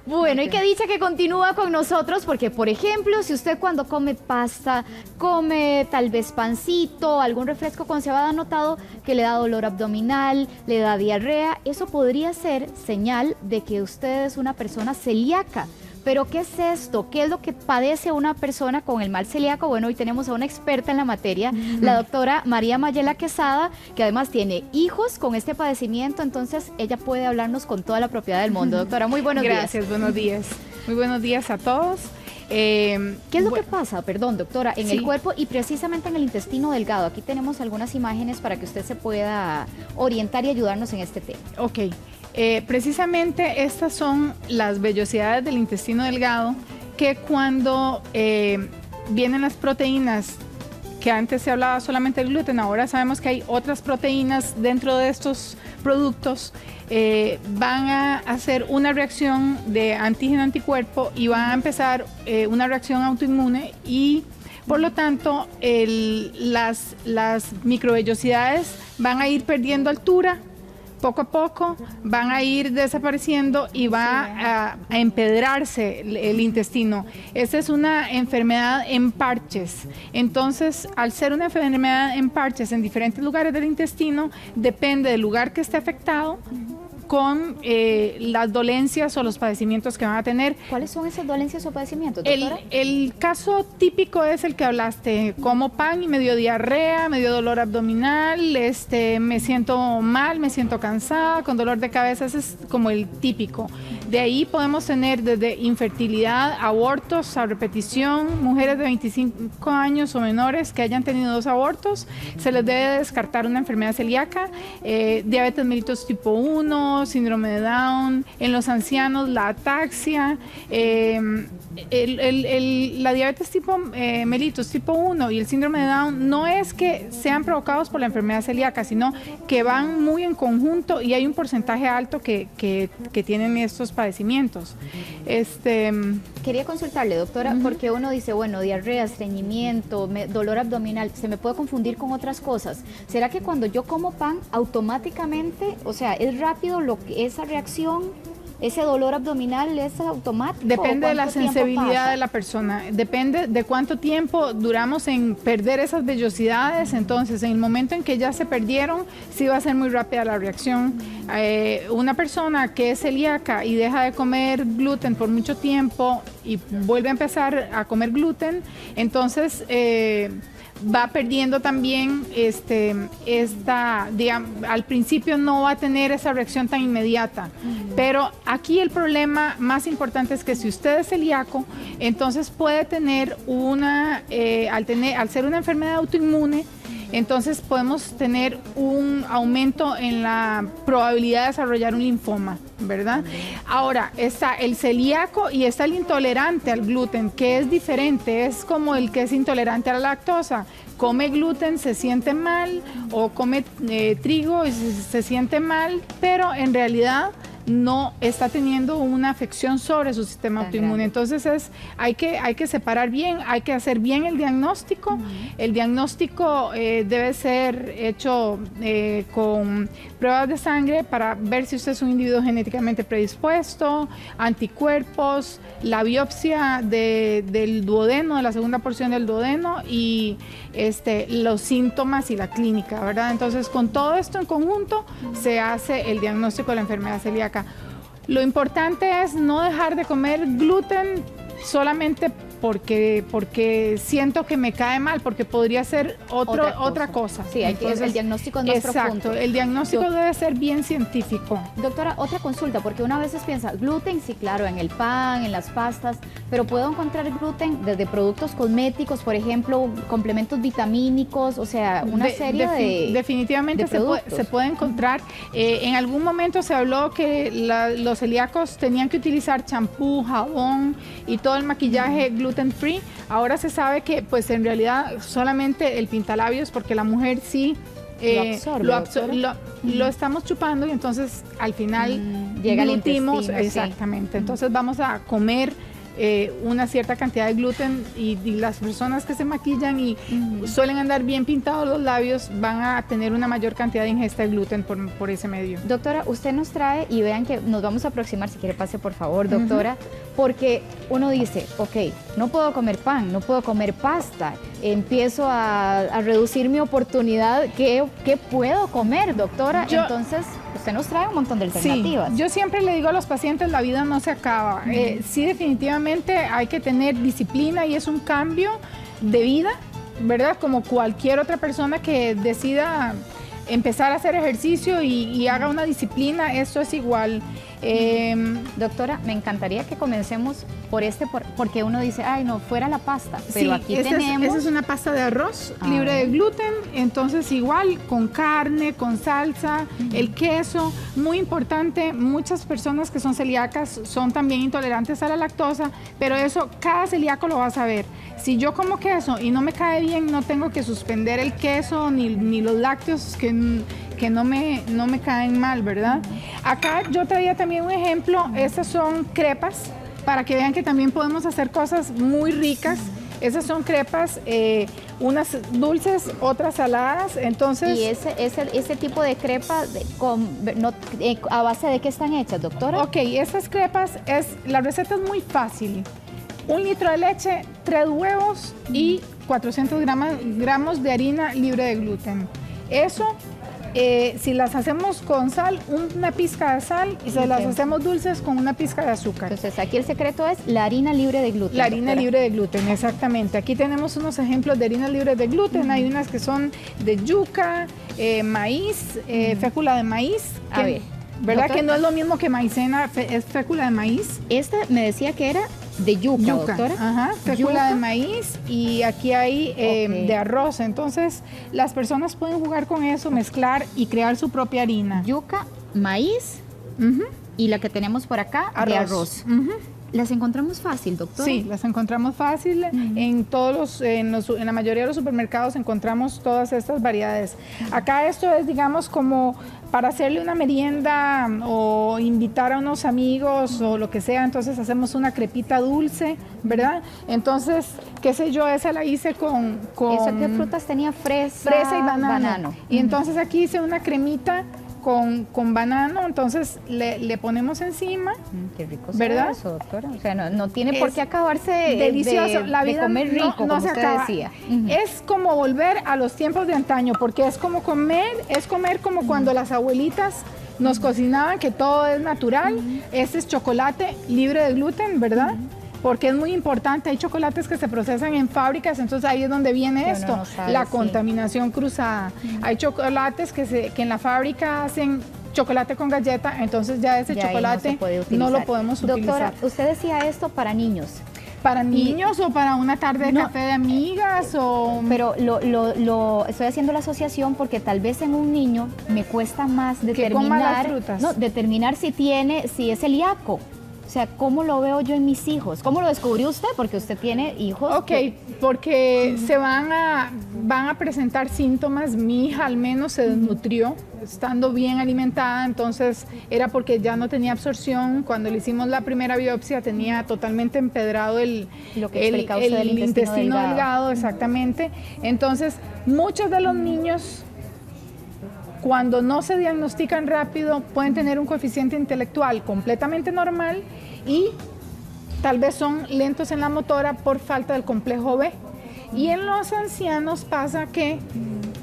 Bueno, y qué dicha que continúa con nosotros, porque por ejemplo, si usted cuando come pasta, come tal vez pancito, algún refresco con cebada, ha notado que le da dolor abdominal, le da diarrea, eso podría ser señal de que usted es una persona celíaca. Pero ¿qué es esto? ¿Qué es lo que padece una persona con el mal celíaco? Bueno, hoy tenemos a una experta en la materia, la doctora María Mayela Quesada, que además tiene hijos con este padecimiento, entonces ella puede hablarnos con toda la propiedad del mundo. Doctora, muy buenos días. Gracias, buenos días. Muy buenos días a todos. ¿Qué es lo que pasa, perdón, doctora, en el cuerpo y precisamente en el intestino delgado? Aquí tenemos algunas imágenes para que usted se pueda orientar y ayudarnos en este tema. Ok. Precisamente estas son las vellosidades del intestino delgado, que cuando vienen las proteínas, que antes se hablaba solamente del gluten, ahora sabemos que hay otras proteínas dentro de estos productos, van a hacer una reacción de antígeno-anticuerpo y van a empezar una reacción autoinmune y por lo tanto las microvellosidades van a ir perdiendo altura. Poco a poco van a ir desapareciendo y va a empedrarse el intestino. Esta es una enfermedad en parches. Entonces, al ser una enfermedad en parches en diferentes lugares del intestino, depende del lugar que esté afectado con las dolencias o los padecimientos que van a tener. ¿Cuáles son esas dolencias o padecimientos, doctora? El caso típico es el que hablaste, como pan y medio diarrea, medio dolor abdominal, me siento mal, me siento cansada, con dolor de cabeza, ese es como el típico. De ahí podemos tener desde infertilidad, abortos a repetición, mujeres de 25 años o menores que hayan tenido 2 abortos, se les debe descartar una enfermedad celíaca, diabetes mellitus tipo 1, síndrome de Down, en los ancianos la ataxia, la diabetes mellitus tipo 1 y el síndrome de Down no es que sean provocados por la enfermedad celíaca, sino que van muy en conjunto y hay un porcentaje alto que tienen estos padecimientos. Quería consultarle, doctora, porque uno dice, bueno, diarrea, estreñimiento, dolor abdominal, se me puede confundir con otras cosas. ¿Será que cuando yo como pan, automáticamente, o sea, es rápido esa reacción? ¿Ese dolor abdominal es automático? Depende de la sensibilidad de la persona, depende de cuánto tiempo duramos en perder esas vellosidades. Entonces, en el momento en que ya se perdieron, sí va a ser muy rápida la reacción. Una persona que es celíaca y deja de comer gluten por mucho tiempo y vuelve a empezar a comer gluten, entonces va perdiendo también al principio no va a tener esa reacción tan inmediata, pero aquí el problema más importante es que si usted es celíaco, entonces puede tener al ser una enfermedad autoinmune, entonces podemos tener un aumento en la probabilidad de desarrollar un linfoma, ¿verdad? Ahora, está el celíaco y está el intolerante al gluten, que es diferente, es como el que es intolerante a la lactosa. Come gluten, se siente mal, o come trigo y se siente mal, pero en realidad no está teniendo una afección sobre su sistema autoinmune. Entonces hay que separar bien, hay que hacer bien el diagnóstico. El diagnóstico debe ser hecho con pruebas de sangre para ver si usted es un individuo genéticamente predispuesto, anticuerpos, la biopsia del duodeno, de la segunda porción del duodeno y los síntomas y la clínica, ¿verdad? Entonces, con todo esto en conjunto se hace el diagnóstico de la enfermedad celíaca. Lo importante es no dejar de comer gluten solamente porque siento que me cae mal, porque podría ser otra cosa. Sí, entonces, el diagnóstico es más profundo. Exacto, el diagnóstico debe ser bien científico. Doctora, otra consulta, porque una vez piensa, gluten, sí, claro, en el pan, en las pastas, pero puedo encontrar gluten desde productos cosméticos, por ejemplo, complementos vitamínicos, o sea, una serie de definitivamente se puede encontrar. En algún momento se habló que los celíacos tenían que utilizar champú, jabón y todo el maquillaje gluten free. Ahora se sabe que pues en realidad solamente el pintalabios, porque la mujer sí lo estamos chupando y entonces al final llega al intestino. Exactamente. Entonces vamos a comer una cierta cantidad de gluten y las personas que se maquillan y suelen andar bien pintados los labios van a tener una mayor cantidad de ingesta de gluten por ese medio. Doctora, usted nos trae, y vean que nos vamos a aproximar, si quiere pase por favor, doctora, porque uno dice, ok, no puedo comer pan, no puedo comer pasta, empiezo a reducir mi oportunidad, ¿qué puedo comer, doctora? Entonces, usted nos trae un montón de alternativas. Sí, yo siempre le digo a los pacientes, la vida no se acaba. Sí, definitivamente hay que tener disciplina y es un cambio de vida, ¿verdad? Como cualquier otra persona que decida empezar a hacer ejercicio y haga una disciplina, esto es igual. Doctora, me encantaría que comencemos porque uno dice, ay no, fuera la pasta, pero sí, aquí tenemos... Esa es una pasta de arroz libre de gluten, entonces igual con carne, con salsa, el queso, muy importante, muchas personas que son celíacas son también intolerantes a la lactosa, pero eso cada celíaco lo va a saber. Si yo como queso y no me cae bien, no tengo que suspender el queso ni los lácteos que no me caen mal, ¿verdad? Acá yo traía también un ejemplo, estas son crepas, para que vean que también podemos hacer cosas muy ricas. Esas son crepas, unas dulces, otras saladas, entonces... ¿Y ese tipo de crepa, a base de qué están hechas, doctora? Ok, estas crepas, la receta es muy fácil. 1 litro de leche, 3 huevos y 400 gramos de harina libre de gluten. Eso... si las hacemos con sal, una pizca de sal, y si las hacemos dulces con una pizca de azúcar. Entonces aquí el secreto es la harina libre de gluten. La harina libre de gluten, exactamente. Aquí tenemos unos ejemplos de harina libre de gluten. Hay unas que son de yuca, maíz, fécula de maíz. A ver, ¿verdad? Doctora, que no es lo mismo que maicena, es fécula de maíz. Esta me decía que era de yuca, doctora. Ajá, fécula de maíz, y aquí hay de arroz. Entonces, las personas pueden jugar con eso, mezclar y crear su propia harina. Yuca, maíz y la que tenemos por acá, de arroz. ¿Las encontramos fácil, doctora? Sí, las encontramos fácil. En la mayoría de los supermercados encontramos todas estas variedades. Acá esto es, digamos, como para hacerle una merienda o invitar a unos amigos o lo que sea. Entonces hacemos una crepita dulce, ¿verdad? Entonces, qué sé yo, esa la hice con ¿Eso qué frutas tenía? Fresa y banano. Y entonces aquí hice una cremita con banano, entonces le ponemos encima. Qué rico, ¿verdad? Eso, doctora. O sea, no tiene por qué acabarse delicioso. La vida de comer rico, como se usted acaba. decía. Es como volver a los tiempos de antaño, porque es comer como cuando las abuelitas nos cocinaban, que todo es natural. Este es chocolate libre de gluten, ¿verdad? Porque es muy importante, hay chocolates que se procesan en fábricas, entonces ahí es donde viene esto, no sabe, la contaminación cruzada. Hay chocolates que en la fábrica hacen chocolate con galleta, entonces ya ese chocolate no lo podemos utilizar. Doctora, usted decía esto para niños. ¿Para niños o para una tarde de café de amigas? Pero estoy haciendo la asociación porque tal vez en un niño me cuesta más determinar si es celíaco. O sea, ¿cómo lo veo yo en mis hijos? ¿Cómo lo descubrió usted? Porque usted tiene hijos. Ok, porque se van a presentar síntomas. Mi hija al menos se desnutrió, estando bien alimentada, entonces era porque ya no tenía absorción. Cuando le hicimos la primera biopsia tenía totalmente empedrado el intestino delgado, exactamente. Entonces, muchos de los niños, cuando no se diagnostican rápido, pueden tener un coeficiente intelectual completamente normal y tal vez son lentos en la motora por falta del complejo B. Y en los ancianos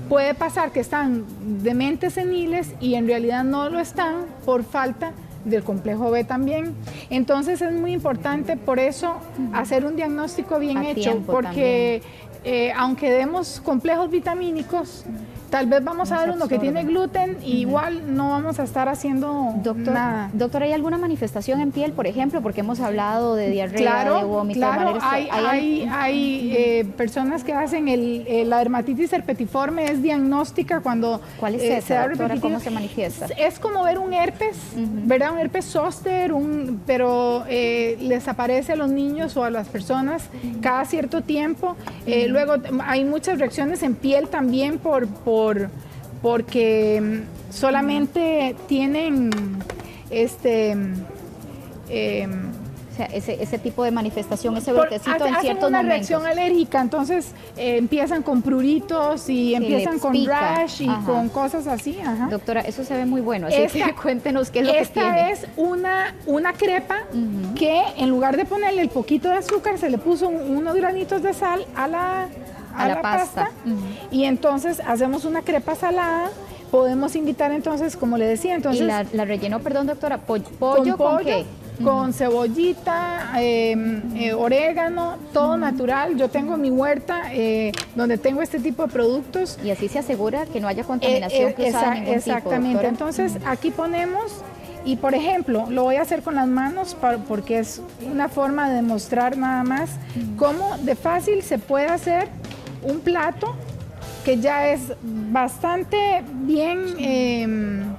puede pasar que están dementes seniles y en realidad no lo están por falta del complejo B también. Entonces es muy importante por eso hacer un diagnóstico bien hecho, porque aunque demos complejos vitamínicos, tal vez vamos a dar uno que tiene gluten y igual no vamos a estar haciendo nada. Doctor, ¿hay alguna manifestación en piel, por ejemplo? Porque hemos hablado de diarrea, de vómito, de malestar. Hay personas que hacen la dermatitis herpetiforme, es diagnóstica cuando ¿cuál es esa, doctora? ¿Cómo se manifiesta? Es como ver un herpes, ¿verdad? Un herpes zóster, pero les aparece a los niños o a las personas cada cierto tiempo. Luego hay muchas reacciones en piel también porque solamente tienen O sea, ese tipo de manifestación, ese brotecito en ciertos una momentos. reacción alérgica, entonces empiezan con pruritos y empiezan con rash y con cosas así. Ajá. Doctora, eso se ve muy bueno, así que cuéntenos qué es lo que Esta tiene. es una crepa que en lugar de ponerle el poquito de azúcar, se le puso unos granitos de sal a la pasta. Y entonces hacemos una crepa salada. Podemos invitar entonces, como le decía, entonces... ¿Y la rellenó, perdón, doctora? ¿Pollo con qué? Con cebollita, orégano, todo natural. Yo tengo mi huerta donde tengo este tipo de productos. Y así se asegura que no haya contaminación cruzada de ningún exactamente. tipo, entonces aquí ponemos, y por ejemplo, lo voy a hacer con las manos porque es una forma de demostrar nada más cómo de fácil se puede hacer un plato que ya es bastante bien...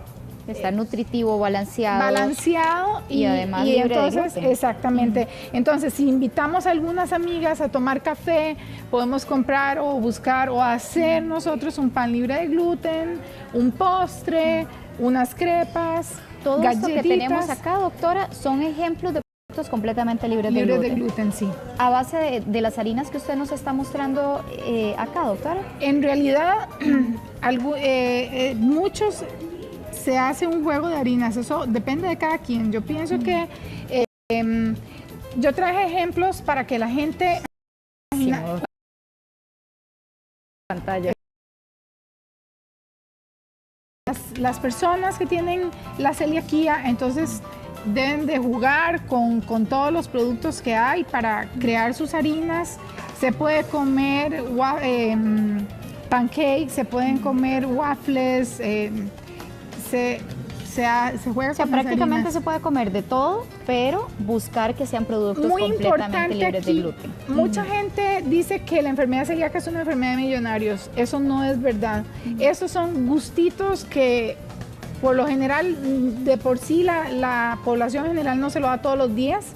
está nutritivo, balanceado y además y libre entonces, de gluten. Exactamente. Entonces, si invitamos a algunas amigas a tomar café, podemos comprar o buscar o hacer nosotros un pan libre de gluten, un postre, unas crepas, Todo galletitas. esto que tenemos acá, doctora, son ejemplos de productos completamente libres de gluten. de gluten, sí. A base de las harinas que usted nos está mostrando acá, doctora. En realidad, muchos se hace un juego de harinas, eso depende de cada quien. Yo pienso que yo traje ejemplos para que la gente... Pantalla. Las personas que tienen la celiaquía, entonces deben de jugar con todos los productos que hay para crear sus harinas. Se puede comer pancakes, se pueden comer waffles, se juega con prácticamente se puede comer de todo, pero buscar que sean productos muy completamente libres aquí, de gluten. Mucha gente dice que la enfermedad celíaca es una enfermedad de millonarios. Eso no es verdad. Estos son gustitos que por lo general, de por sí la población general no se lo da todos los días.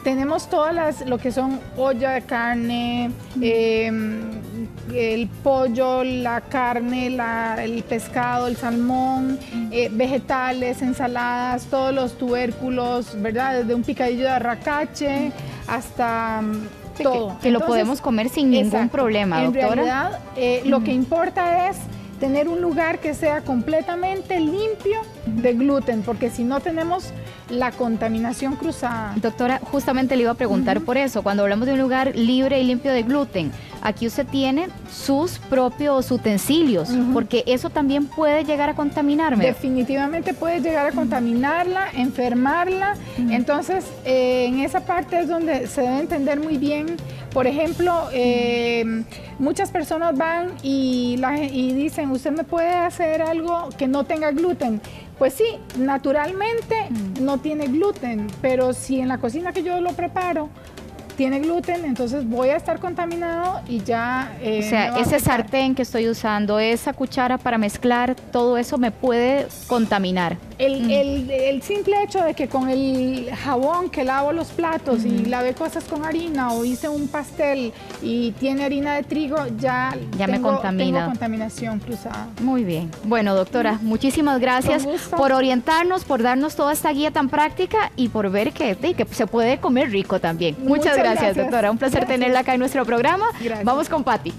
Tenemos todas lo que son olla de carne, el pollo, la carne, el pescado, el salmón, vegetales, ensaladas, todos los tubérculos, ¿verdad? Desde un picadillo de arracache hasta todo. Que lo podemos comer sin ningún problema, doctora. En realidad, lo que importa es tener un lugar que sea completamente limpio de gluten, porque si no tenemos la contaminación cruzada. Doctora, justamente le iba a preguntar por eso, cuando hablamos de un lugar libre y limpio de gluten, aquí usted tiene sus propios utensilios, porque eso también puede llegar a contaminarme. Definitivamente puede llegar a contaminarla, enfermarla, entonces en esa parte es donde se debe entender muy bien. Por ejemplo, muchas personas van y dicen, ¿usted me puede hacer algo que no tenga gluten? Pues sí, naturalmente no tiene gluten, pero si en la cocina que yo lo preparo tiene gluten, entonces voy a estar contaminado y ya... o sea, ese sartén que estoy usando, esa cuchara para mezclar, todo eso me puede contaminar. El simple hecho de que con el jabón que lavo los platos y lavé cosas con harina o hice un pastel y tiene harina de trigo, ya me contamina. Tengo contaminación cruzada. Muy bien. Bueno, doctora, muchísimas gracias por orientarnos, por darnos toda esta guía tan práctica y por ver que se puede comer rico también. Muchas gracias, doctora. Un placer tenerla acá en nuestro programa. Gracias. Vamos con Patti.